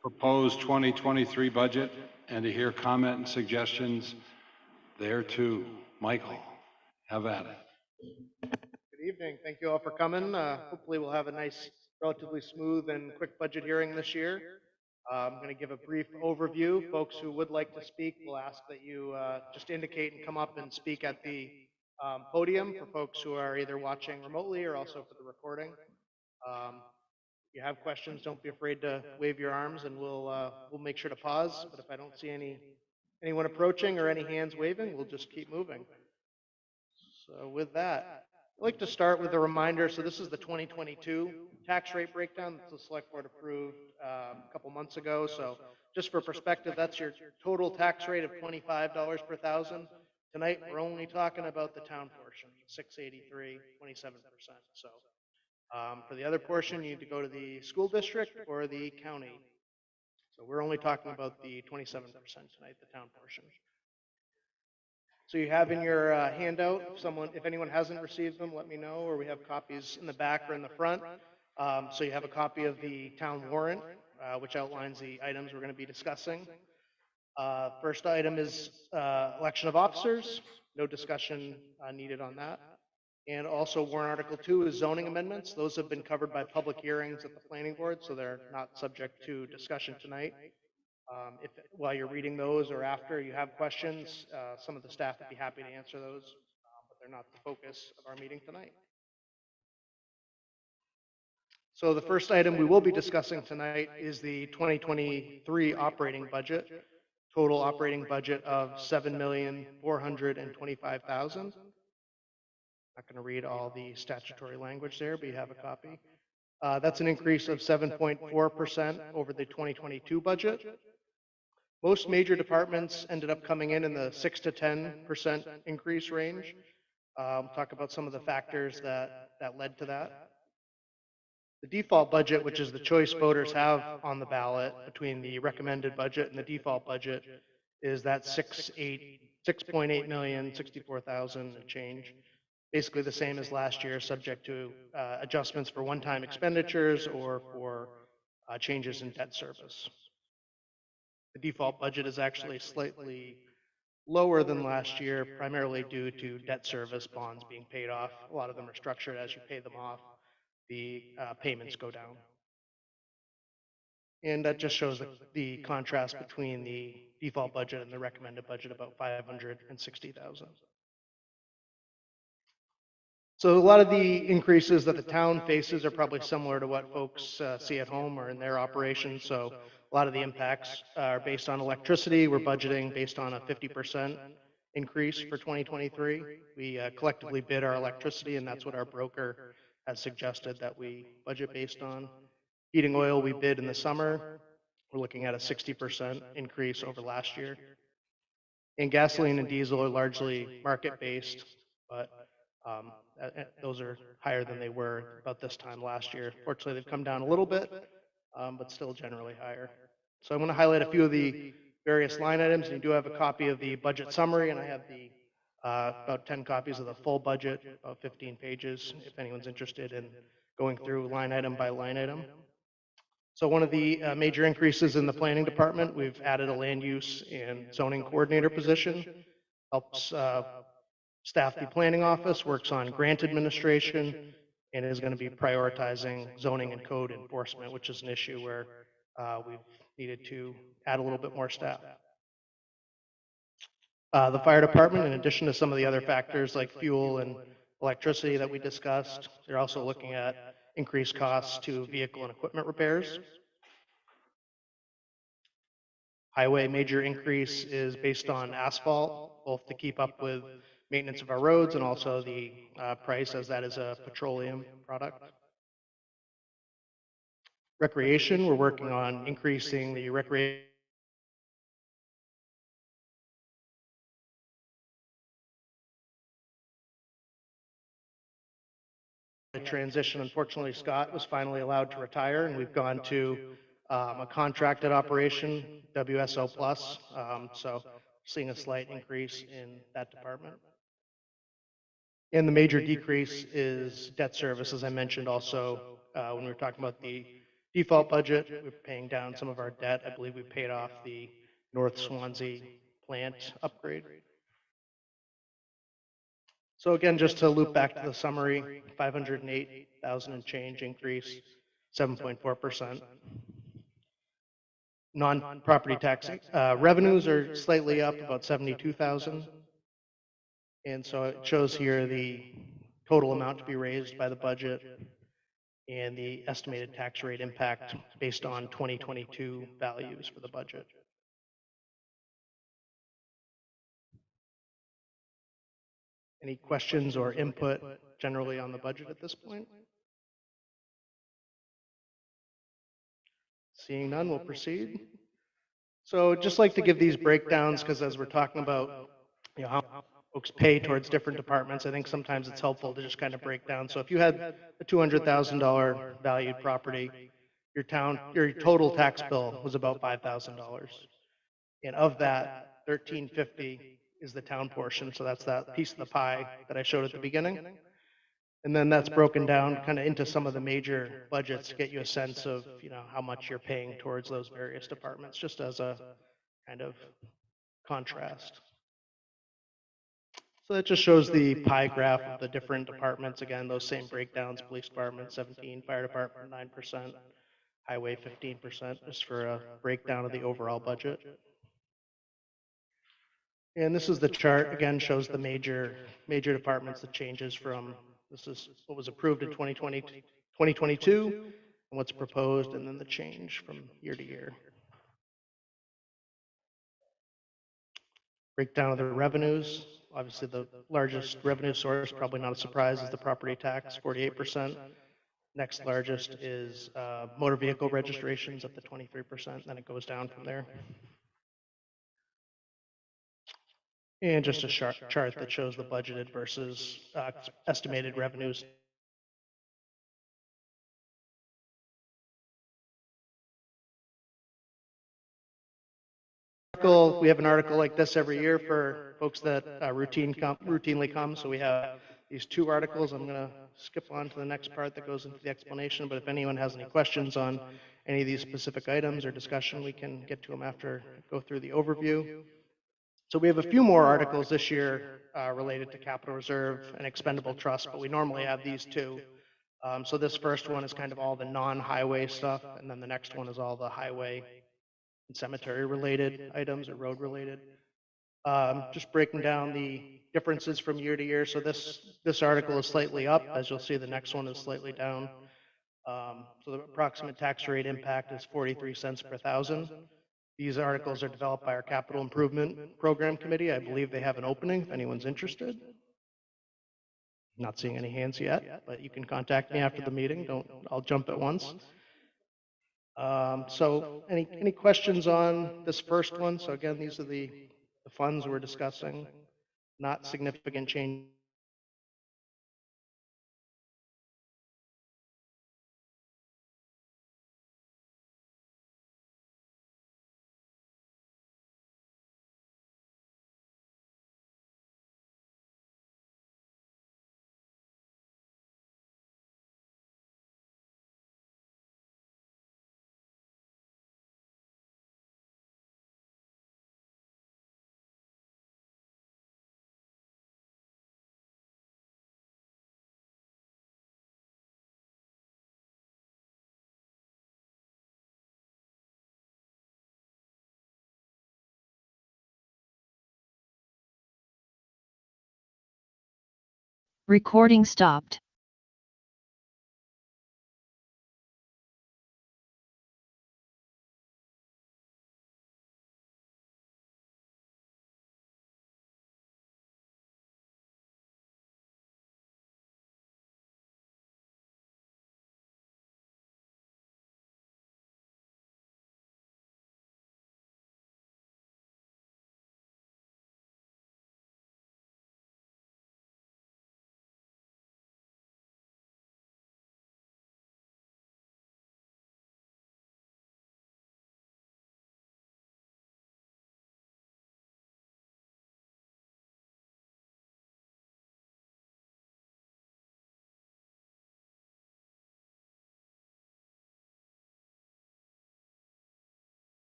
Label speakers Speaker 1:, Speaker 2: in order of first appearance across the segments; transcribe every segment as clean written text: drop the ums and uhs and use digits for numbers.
Speaker 1: proposed 2023 budget and to hear comment and suggestions there too. Michael, have at it.
Speaker 2: Good evening. Thank you all for coming. Hopefully we'll have a nice, relatively smooth and quick budget hearing this year. I'm going to give a brief overview. Folks who would like to speak, we'll ask that you just indicate and come up and speak at the podium for folks who are either watching remotely or also for the recording. If you have questions, don't be afraid to wave your arms and we'll make sure to pause. But if I don't see anyone approaching or any hands waving, we'll just keep moving. So with that, I'd like to start with a reminder. So this is the 2022 tax rate breakdown that the select board approved a couple months ago. So just for perspective, that's your total tax rate of $25 per thousand. Tonight, we're only talking about the town portion, 683, 27%. So for the other portion, you need to go to the school district or the county. So we're only talking about the 27% tonight, the town portion. So you have in your handout, if anyone hasn't received them, let me know, or we have copies in the back or in the front. So you have a copy of the town warrant, which outlines the items we're going to be discussing. First item is election of officers. No discussion needed on that. And also warrant article 2 is zoning amendments. Those have been covered by public hearings at the planning board, so they're not subject to discussion tonight. If while you're reading those or after you have questions, some of the staff would be happy to answer those, but they're not the focus of our meeting tonight. So the first item we will be discussing tonight is the 2023 operating budget, total operating budget of $7,425,000. Not going to read all the statutory language there, but you have a copy. That's an increase of 7.4% over the 2022 budget. Most major departments ended up coming in the 6 to 10% increase range. Talk about some of the factors that led to that. The default budget, which is the choice voters have on the ballot between the recommended budget and the default budget, is that 6.8 million, 64,000 and change. Basically the same as last year, subject to adjustments for one-time expenditures or for changes in debt service. The default budget is actually slightly lower than last year, primarily due to debt service bonds being paid off. A lot of them are structured as you pay them off, the payments go down. And that just shows the contrast between the default budget and the recommended budget, about 560,000. So a lot of the increases that the town faces are probably similar to what folks see at home or in their operations. So a lot of the impacts are based on electricity. We're budgeting based on a 50% increase for 2023. We collectively bid our electricity, and that's what our broker has suggested that we budget based on. Heating oil we bid in the summer. We're looking at a 60% increase over last year. And gasoline and diesel are largely market-based, but those are higher than they were about this time last year. Fortunately, they've come down a little bit, but still generally higher. So I'm going to highlight a few of the various line items. And you do have a copy of the budget summary, and I have the about 10 copies of the full budget, about 15 pages, if anyone's interested in going through line item by line item. So one of the major increases in the planning department, we've added a land use and zoning coordinator position, helps staff the planning office, works on grant administration, and is going to be prioritizing zoning and code enforcement, which is an issue where we've needed to add a little bit more staff. The fire department, in addition to some of the other factors like fuel and electricity that we discussed, they're also looking at increased costs to vehicle and equipment repairs. Highway major increase is based on asphalt, both to keep up with maintenance of our roads and also the price, as that is a petroleum product. Recreation, we're working on increasing the recreation transition. Unfortunately, Scott was finally allowed to retire, and we've gone to a contracted operation, WSO Plus. So seeing a slight increase in that department. And the major decrease is debt service, as I mentioned also when we were talking about the default budget. We're paying down some of our debt. I believe we paid off the North Swanzey plant upgrade. So again, just to loop back to the summary, 508,000 and change increase, 7.4%. Non-property tax revenues are slightly up, about 72,000. And so it shows here the total amount to be raised by the budget and the estimated tax rate impact based on 2022 values for the budget. Any questions or input generally on the budget at this point? Seeing none, we'll proceed. So just like to give these breakdowns, because as we're talking about, how folks pay towards different departments, I think sometimes it's helpful to just kind of break down. So if you had a $200,000 valued property, your total tax bill was about $5,000. And of that, $1,350 is the town portion. So that's that piece of the pie that I showed at the beginning. And then that's broken down kind of into some of the major budgets to get you a sense of, how much you're paying towards those various departments, just as a kind of contrast. So that just shows the pie graph of the different departments. Again, those same breakdowns: police department 17, fire department 9%, highway 15%, just for a breakdown of the overall budget. And this is the chart, again, shows the major departments, the changes from, this is what was approved in 2022, and what's proposed, and then the change from year to year. Breakdown of the revenues. Obviously, the largest revenue source, probably not a surprise, is the property tax, 48%. Next largest is motor vehicle registrations, up to 23%, then it goes down from there. And just a chart that shows the budgeted versus estimated revenues. We have an article like this every year for folks that routinely come. So we have these two articles. I'm going to skip on to the next part that goes into the explanation. But if anyone has any questions on any of these specific items or discussion, we can get to them after go through the overview. So we have a few more articles this year related to capital reserve and expendable trust, but we normally have these two. So this first one is kind of all the non-highway stuff, and then the next one is all the highway and cemetery related items or road related. Just breaking down the differences from year to year. So this article is slightly up. As you'll see, the next one is slightly down. So the approximate tax rate impact is 43 cents per thousand. These articles are developed by our Capital Improvement Program Committee. I believe they have an opening if anyone's interested. Not seeing any hands yet, but you can contact me after the meeting. I'll jump at once. So any questions on this first one? So again, these are the funds we're discussing, not significant change.
Speaker 3: Recording stopped.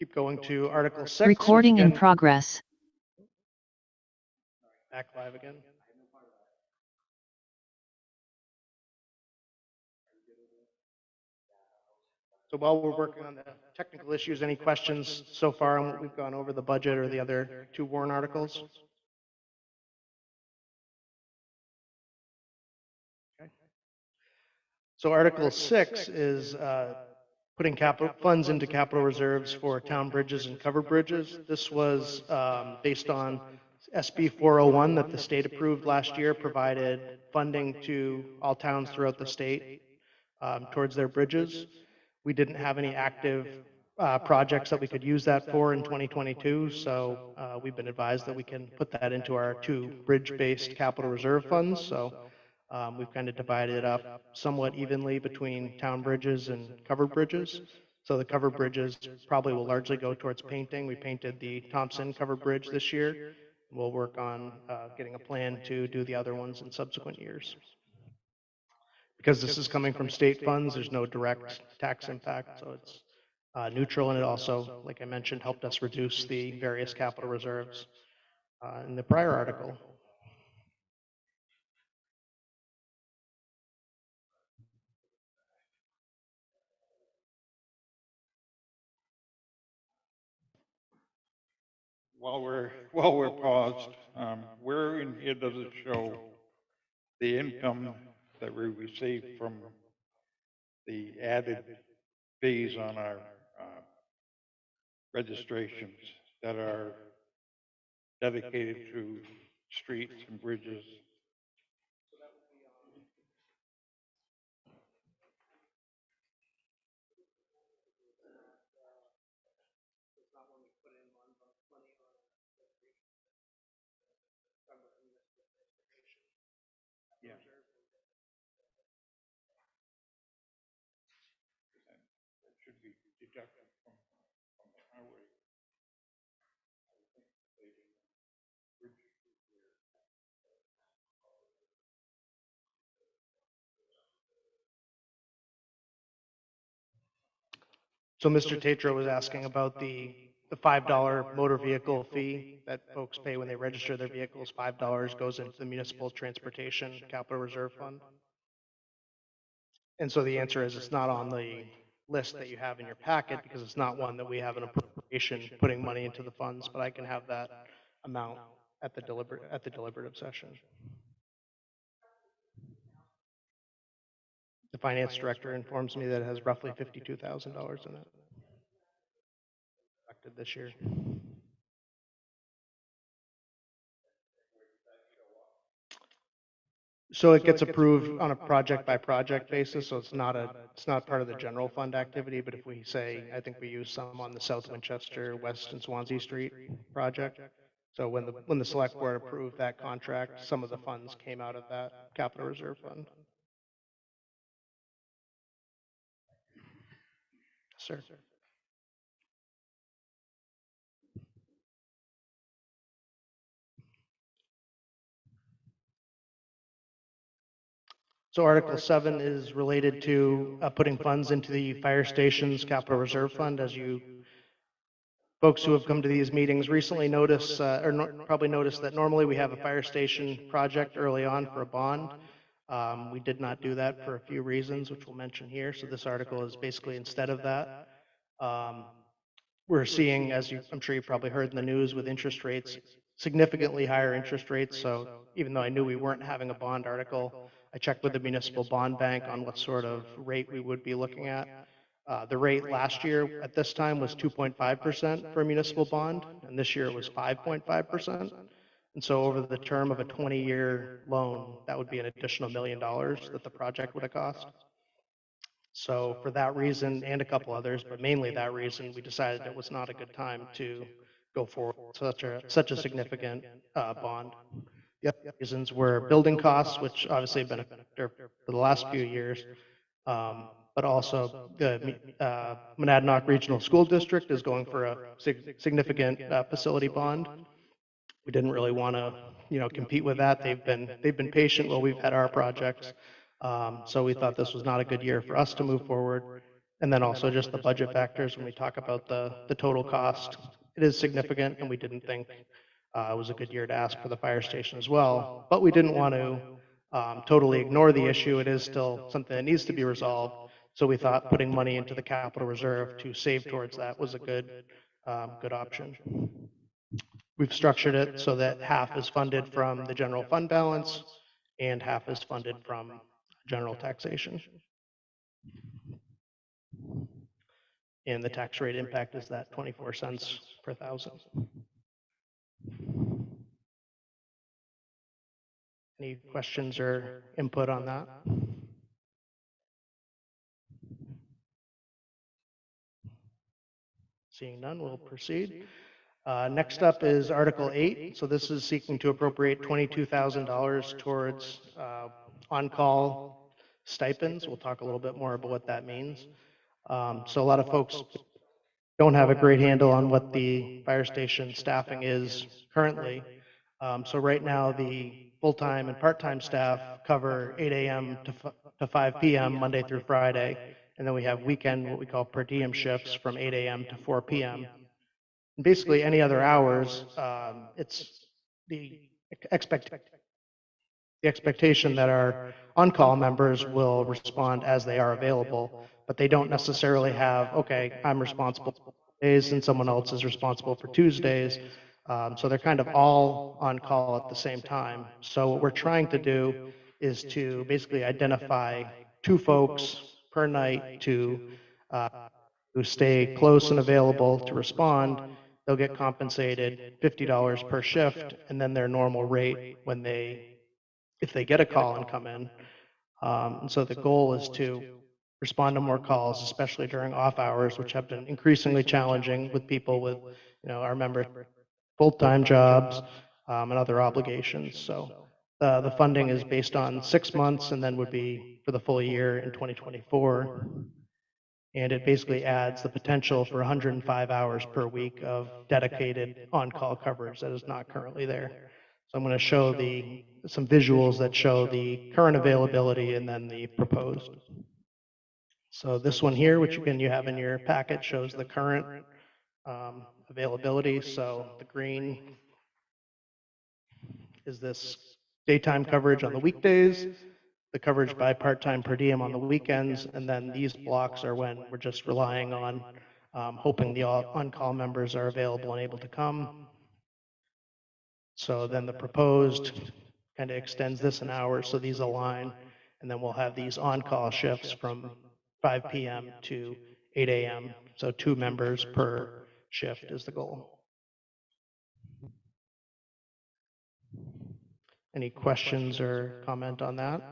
Speaker 2: keep going to Article 6.
Speaker 3: Recording in
Speaker 2: again,
Speaker 3: progress.
Speaker 2: Back live again. So while we're working on the technical issues, any questions so far on what we've gone over, the budget or the other two warrant articles? Okay. So Article 6 is putting capital funds into capital reserves for town bridges and covered bridges. This was based on SB 401 that the state approved last year, provided funding to all towns throughout the state towards their bridges. We didn't have any active projects that we could use that for in 2022, so we've been advised that we can put that into our two bridge-based capital reserve funds. So we've kind of divided it up somewhat evenly between town bridges and covered bridges. So the covered bridges probably will largely go towards painting. We painted the Thompson covered bridge this year. We'll work on getting a plan to do the other ones in subsequent years. Because this is coming from state funds, there's no direct tax impact, so it's neutral, and it also, like I mentioned, helped us reduce the various capital reserves in the prior article.
Speaker 4: While we're paused, where in here does it show the income that we receive from the added fees on our registrations that are dedicated to streets and bridges? Yeah. That should be deducted from the highway.
Speaker 2: So Mr. Tatro was asking about the $5 motor vehicle fee that folks pay when they register their vehicles. $5 goes into the municipal transportation capital reserve fund. And so the answer is it's not on the list that you have in your packet because it's not one that we have an appropriation putting money into the funds, but I can have that amount at the deliberative session. The finance director informs me that it has roughly $52,000 in it this year. So it gets approved on a project by project basis, so it's not part of the general fund activity, but if we say, I think we use some on the South Winchester, West and Swanzey Street project. So when the select board approved that contract, some of the funds came out of that capital reserve fund. Sir. So Article 7 is related to putting funds into the fire station's capital reserve fund. As you folks who have come to these meetings recently notice, probably noticed that normally we have a fire station project early on for a bond. We did not do that for a few reasons, which we'll mention here. So this article is basically instead of that. We're seeing, as I'm sure you probably heard in the news, with interest rates, significantly higher interest rates. So even though I knew we weren't having a bond article, I checked with the municipal bond bank on what sort of rate we would be looking at. The rate last year at this time was 2.5% for a municipal bond, and this year it was 5.5%. And so over the term of a 20-year loan, that would be an additional $1 million that the project would have cost. So for that reason and a couple others, but mainly that reason, we decided it was not a good time to go forward with such a significant bond. The other reasons were building costs, which obviously have been a factor for the last few years, but also the Monadnock Regional School District is going for a significant facility bond. We didn't really want to, compete with that. They've been patient while we've had our projects. So we thought this was not a good year for us to move forward. And then also just the budget factors, when we talk about the total cost, it is significant, and we didn't think it was a good year to ask for the fire station as well. But we didn't want to totally ignore the issue. It is still something that needs to be resolved. So we thought putting money into the capital reserve to save towards that was a good option. We've structured it so that half is funded from the general fund balance and half is funded from general taxation. And the tax rate impact is that 24 cents per thousand. Any questions or input on that? Seeing none, we'll proceed. Next up is Article 8. So this is seeking to appropriate $22,000 towards on-call stipends. We'll talk a little bit more about what that means. So a lot of folks don't have a great handle on what the fire station staffing is currently. So right now, the full-time and part-time staff cover 8 a.m. to 5 p.m. Monday through Friday. And then we have weekend, what we call per diem shifts from 8 a.m. to 4 p.m. And basically, any other hours, it's the expectation that our on-call members will respond as they are available, but they don't necessarily have, okay, I'm responsible for days and someone else is responsible for Tuesdays. So they're kind of all on call at the same time. So what we're trying to do is to basically identify 2 folks per night to who stay close and available to respond. They'll get compensated $50 per shift, and then their normal rate when if they get a call and come in. And so the goal is to respond to more calls, especially during off hours, which have been increasingly challenging with people with, our members full-time jobs and other obligations. So the funding is based on 6 months and then would be for the full year in 2024. And it basically adds the potential for 105 hours per week of dedicated on-call coverage that is not currently there. So I'm going to show some visuals that show the current availability and then the proposed. So this one here, which again you have in your packet, shows the current availability. So the green is this daytime coverage on the weekdays, the coverage by part-time per diem on the weekends, and then these blocks are when we're just relying on hoping the on-call members are available and able to come. So then the proposed kind of extends this an hour, so these align, and then we'll have these on-call shifts from 5 p.m. to 8 a.m. So 2 members per shift is the goal. Any questions or comment on that?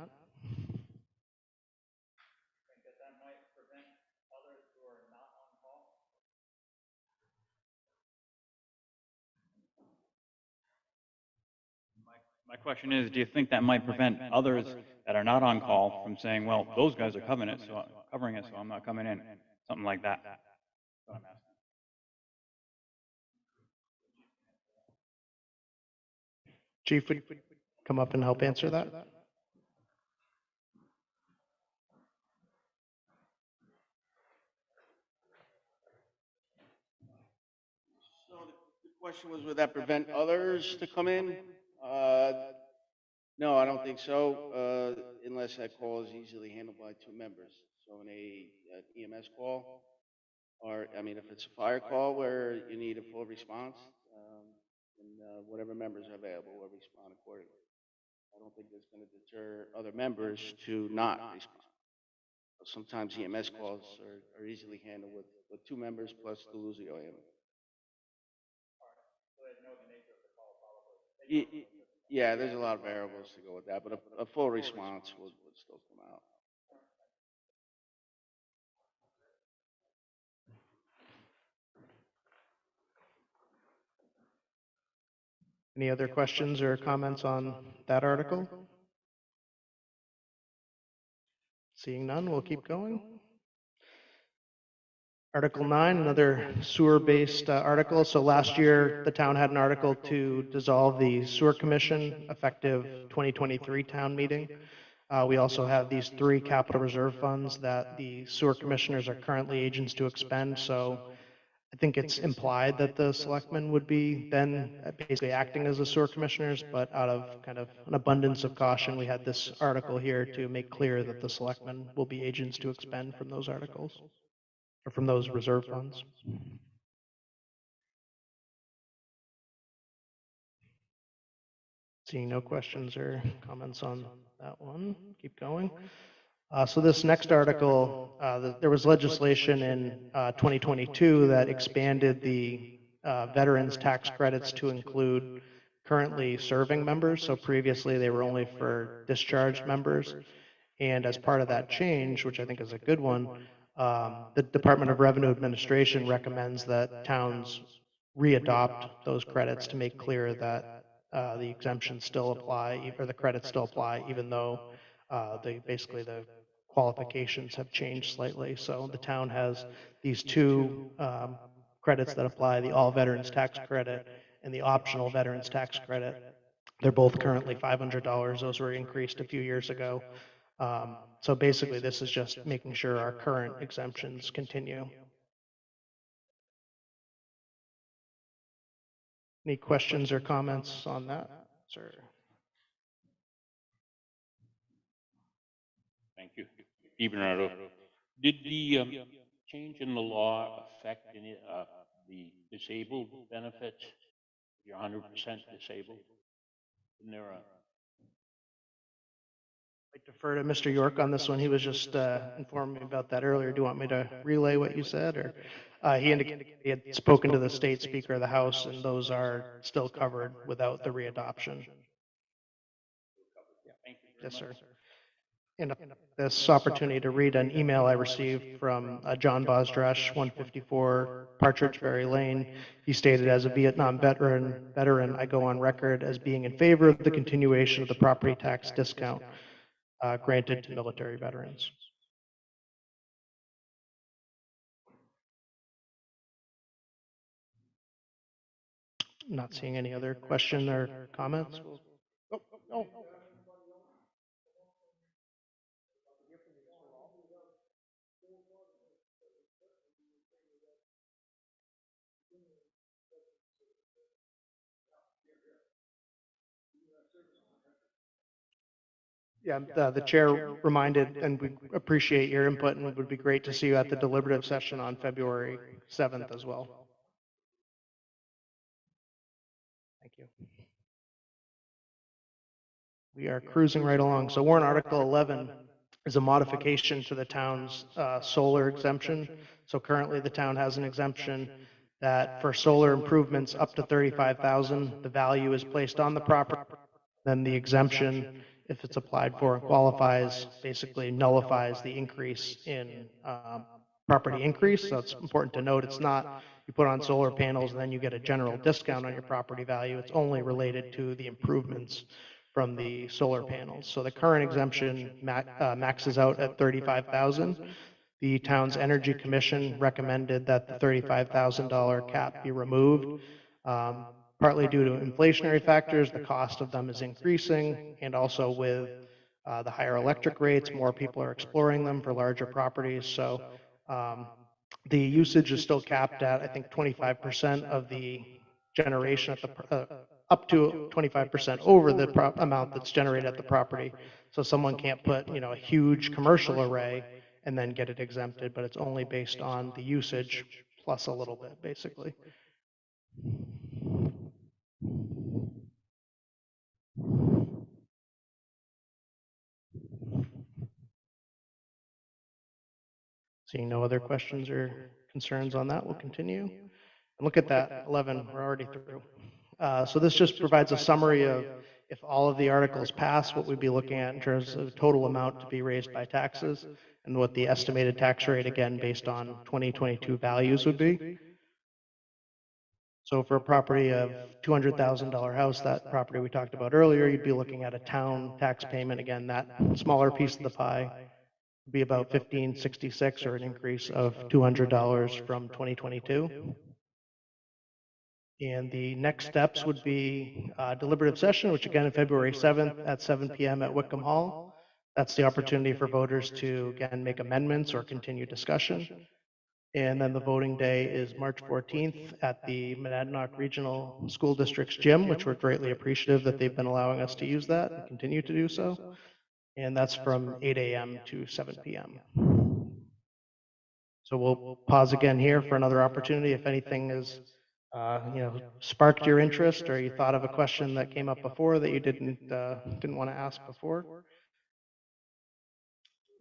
Speaker 3: My question is, do you think that might prevent others that are not on call from saying, well, those guys are covering it, so I'm not coming in, something like that? That's what I'm asking.
Speaker 2: Chief would come up and help answer that.
Speaker 5: So the question was, would that prevent others to come in? No, I don't think so, unless that call is easily handled by 2 members. So in an EMS call, or, I mean, if it's a fire call where you need a full response, and whatever members are available will respond accordingly. I don't think that's going to deter other members to not respond. Sometimes EMS calls are easily handled with 2 members plus the Luzio ambulance. Yeah, there's a lot of variables to go with that, but a full response would still come out.
Speaker 2: Any other questions or comments on that article? Seeing none, we'll keep going. Article 9, another sewer-based article. So last year, the town had an article to dissolve the sewer commission effective 2023 town meeting. We also have these 3 capital reserve funds that the sewer commissioners are currently agents to expend, so I think it's implied that the selectmen would be then basically acting as the sewer commissioners, but out of kind of an abundance of caution, we had this article here to make clear that the selectmen will be agents to expend from those articles, or from those reserve funds. Seeing no questions or comments on that one, keep going. So this next article, there was legislation in 2022 that expanded the veterans tax credits to include currently serving members. So previously they were only for discharged members. And as part of that change, which I think is a good one, the Department of Revenue Administration recommends that towns readopt those credits to make clear that the exemptions still apply, or the credits still apply, even though basically the qualifications have changed slightly. So the town has these 2 credits that apply, the all veterans tax credit and the optional veterans tax credit. They're both currently $500. Those were increased a few years ago. So basically, this is just making sure our current exemptions continue. Any questions or comments on that, sir?
Speaker 6: Thank you. Bernardo, did the change in the law affect any, the disabled benefits? You're 100% disabled? Isn't there a?
Speaker 2: I defer to Mr. York on this one. He was just informing me about that earlier. Do you want me to relay what you said, or he indicated he had spoken to the state speaker of the House, and those are still covered without the readoption. Yes, sir. And this opportunity to read an email I received from John Bosdresh, 154 Partridge Ferry Lane. He stated, as a Vietnam veteran, I go on record as being in favor of the continuation of the property tax discount granted to military veterans. Not seeing any other question or comments. Oh. Yeah, the chair reminded, and we appreciate your input, and it would be great to see you at the deliberative session on February 7th as well. Thank you. We are cruising right along. So warrant Article 11 is a modification to the town's solar exemption. So currently the town has an exemption that for solar improvements up to 35,000, the value is placed on the property. Then the exemption, if it's applied for and qualifies, basically nullifies the increase in property increase. So it's important to note, it's not you put on solar panels and then you get a general discount on your property value. It's only related to the improvements from the solar panels. So the current exemption maxes out at 35,000. The town's energy commission recommended that the $35,000 cap be removed. Partly due to inflationary factors, the cost of them is increasing, and also with the higher electric rates, more people are exploring them for larger properties. So the usage is still capped at, I think, 25% of the generation at the up to 25% over the amount that's generated at the property. So someone can't put, a huge commercial array and then get it exempted, but it's only based on the usage plus a little bit, basically. Seeing no other questions or concerns on that, we'll continue. And look at that, 11, we're already through. So this just provides a summary of if all of the articles pass, what we'd be looking at in terms of total amount to be raised by taxes, and what the estimated tax rate, again, based on 2022 values would be. So for a property of $200,000 house, that property we talked about earlier, you'd be looking at a town tax payment, again, that smaller piece of the pie would be about $1,566, or an increase of $200 from 2022. And the next steps would be deliberative session, which again, is February 7th at 7 p.m. at Wickham Hall. That's the opportunity for voters to, again, make amendments or continue discussion. And then the voting day is March 14th at the Monadnock Regional School District's gym, which we're greatly appreciative that they've been allowing us to use that and continue to do so. And that's from 8 a.m. to 7 p.m. So we'll pause again here for another opportunity. If anything is, sparked your interest, or you thought of a question that came up before that you didn't want to ask before.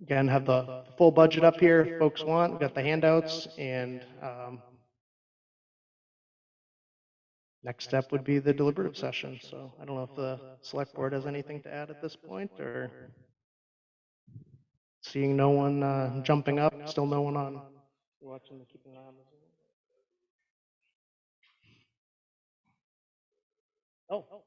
Speaker 2: Again, have the full budget up here if folks want. We've got the handouts, and next step would be the deliberative session. So I don't know if the select board has anything to add at this point, or seeing no one jumping up, still no one on. Watching the keeping an eye on the Zoom. Oh.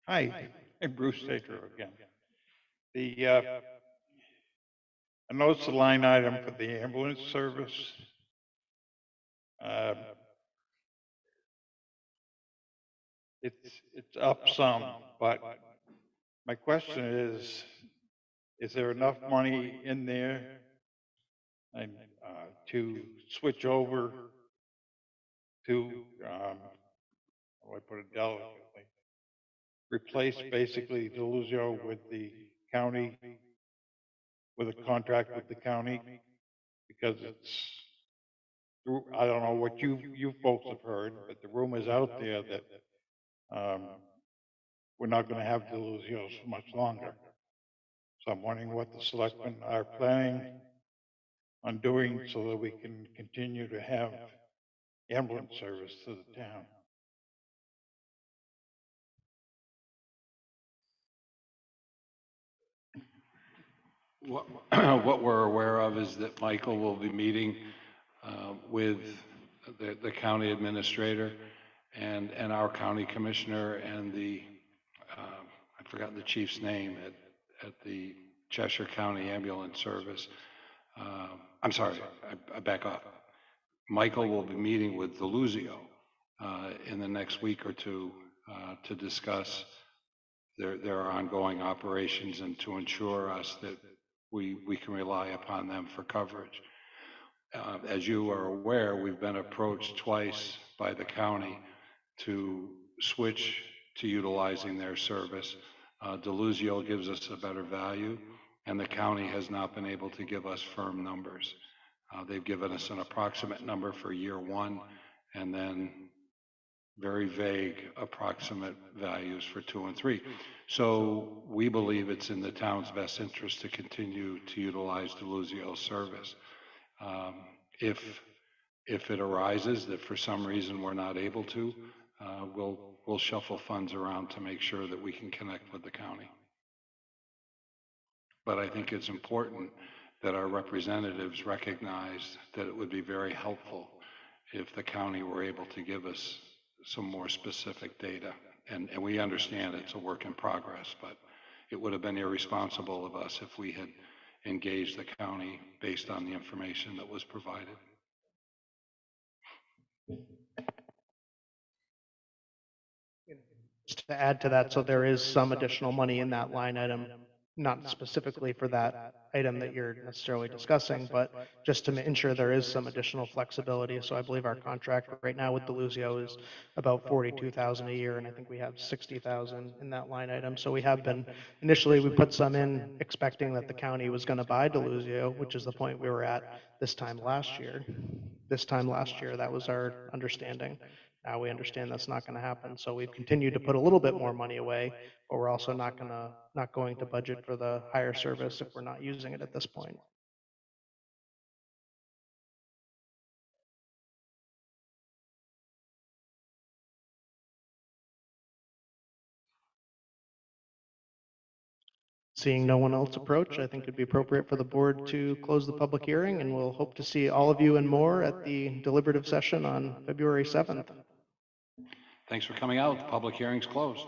Speaker 4: Hi, I'm Bruce Tatro again. I noticed the line item for the ambulance service. It's up some, but my question is there enough money in there and to switch over to, how do I put it delicately, replace basically Deluzio with the county, with a contract with the county? Because I don't know what you folks have heard, but the rumor's out there that we're not gonna have Deluzios for much longer. So I'm wondering what the selectmen are planning on doing so that we can continue to have ambulance service to the town.
Speaker 1: What we're aware of is that Michael will be meeting with the county administrator and our county commissioner and I've forgotten the chief's name at the Cheshire County Ambulance Service. I'm sorry, I back up. Michael will be meeting with Deluzio in the next week or two to discuss their ongoing operations and to ensure us that we can rely upon them for coverage. As you are aware, we've been approached twice by the county to switch to utilizing their service. Deluzio gives us a better value, and the county has not been able to give us firm numbers. They've given us an approximate number for year one, and then very vague approximate values for 2 and 3. So we believe it's in the town's best interest to continue to utilize Deluzio's service. If it arises that for some reason we're not able to, we'll shuffle funds around to make sure that we can connect with the county. But I think it's important that our representatives recognize that it would be very helpful if the county were able to give us some more specific data. And we understand it's a work in progress, but it would have been irresponsible of us if we had engaged the county based on the information that was provided.
Speaker 2: Just to add to that, so there is some additional money in that line item, not specifically for that item that you're necessarily discussing, but just to ensure there is some additional flexibility. So I believe our contract right now with Deluzio is about $42,000 a year, and I think we have $60,000 in that line item. So we have been, initially we put some in expecting that the county was going to buy Deluzio, which is the point we were at this time last year. This time last year, that was our understanding. Now we understand that's not going to happen. So we've continued to put a little bit more money away, but we're also not going to budget for the higher service if we're not using it at this point. Seeing no one else approach, I think it'd be appropriate for the board to close the public hearing, and we'll hope to see all of you and more at the deliberative session on February 7th.
Speaker 1: Thanks for coming out. The public hearing's closed.